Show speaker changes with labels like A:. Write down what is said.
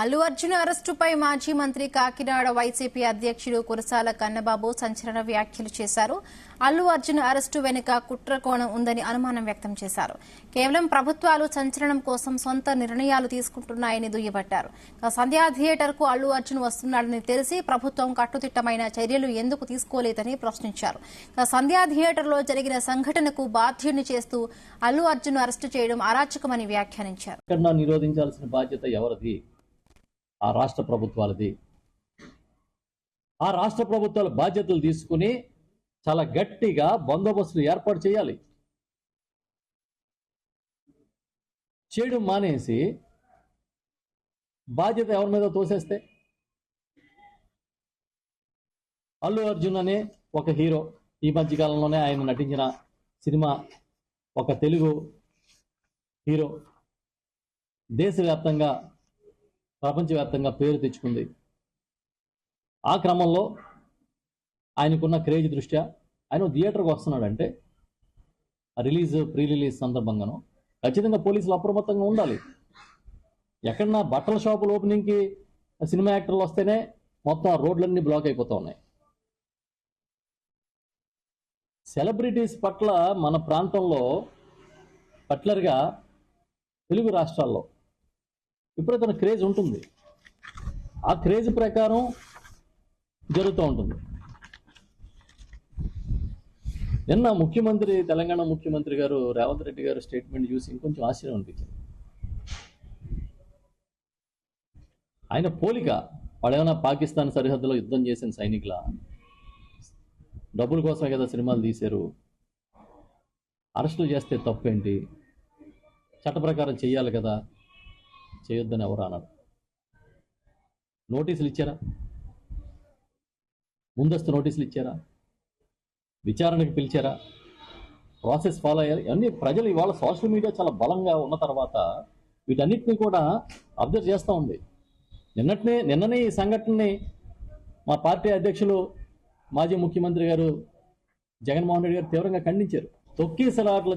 A: అల్లు అర్జున్ అరెస్టుపై మాజీ మంత్రి కాకినాడ వైసీపీ అధ్యక్షుడు కురసాల కన్నబాబు సంచలన వ్యాఖ్యలు చేశారు. అల్లు అర్జున్ అరెస్టు వెనుక కుట్ర కోణం ఉందని అనుమానం వ్యక్తం చేశారు. కేవలం ప్రభుత్వాలు సంచలనం కోసం సొంత నిర్ణయాలు తీసుకుంటున్నాయని దుయ్యబట్టారు. సంధ్యా థియేటర్ కు అల్లు అర్జున్ వస్తున్నాడని తెలిసి ప్రభుత్వం కట్టుదిట్టమైన చర్యలు ఎందుకు తీసుకోలేదని ప్రశ్నించారు. సంధ్యా థియేటర్లో జరిగిన సంఘటనకు బాధ్యుడిని చేస్తూ అల్లు అర్జున్ అరెస్టు చేయడం అరాచకమని వ్యాఖ్యానించారు.
B: నిరోధించాల్సిన బాధ్యత ఎవరిది? ఆ రాష్ట్ర ప్రభుత్వాలది. ఆ రాష్ట్ర ప్రభుత్వాల బాధ్యతలు తీసుకుని చాలా గట్టిగా బందోబస్తులు ఏర్పాటు చేయాలి. చేయడం మానేసి బాధ్యత ఎవరి మీద తోసేస్తే, అల్లు అర్జున్ అనే ఒక హీరో, ఈ మధ్యకాలంలోనే ఆయన నటించిన సినిమా ఒక తెలుగు హీరో దేశవ్యాప్తంగా ప్రపంచవ్యాప్తంగా పేరు తెచ్చుకుంది. ఆ క్రమంలో ఆయనకున్న క్రేజ్ దృష్ట్యా ఆయన థియేటర్కి వస్తున్నాడంటే ప్రీ రిలీజ్ సందర్భంగానో ఖచ్చితంగా పోలీసులు అప్రమత్తంగా ఉండాలి. ఎక్కడన్నా బట్టల షాపుల ఓపెనింగ్కి సినిమా యాక్టర్లు వస్తేనే మొత్తం రోడ్లన్నీ బ్లాక్ అయిపోతూ ఉన్నాయి. సెలబ్రిటీస్ పట్ల మన ప్రాంతంలో పర్టికులర్గా తెలుగు రాష్ట్రాల్లో విపరీతమైన క్రేజ్ ఉంటుంది. ఆ క్రేజ్ ప్రకారం జరుగుతూ ఉంటుంది. నిన్న తెలంగాణ ముఖ్యమంత్రి గారు రేవంత్ రెడ్డి గారు స్టేట్మెంట్ చూసి ఇంకొంచెం ఆశ్చర్యం అనిపించింది. ఆయన పోలిక వాడేమైనా పాకిస్తాన్ సరిహద్దులో యుద్ధం చేసిన సైనికుల డబ్బుల కోసమే కదా సినిమాలు తీశారు, అరెస్టులు చేస్తే తప్పేంటి, చట్ట ప్రకారం చెయ్యాలి కదా, చేయొద్దని ఎవరు అన్నారు? నోటీసులు ఇచ్చారా? ముందస్తు నోటీసులు ఇచ్చారా? విచారణకు పిలిచారా? ప్రాసెస్ ఫాలో అయ్యాలి. అన్ని ప్రజలు ఇవాళ సోషల్ మీడియా చాలా బలంగా ఉన్న తర్వాత వీటన్నిటిని కూడా అబ్జర్వ్ చేస్తూ ఉంది. నిన్ననే ఈ సంఘటనని మా పార్టీ అధ్యక్షులు మాజీ ముఖ్యమంత్రి గారు జగన్మోహన్ రెడ్డి గారు తీవ్రంగా ఖండించారు. తొక్కిసలాట్ల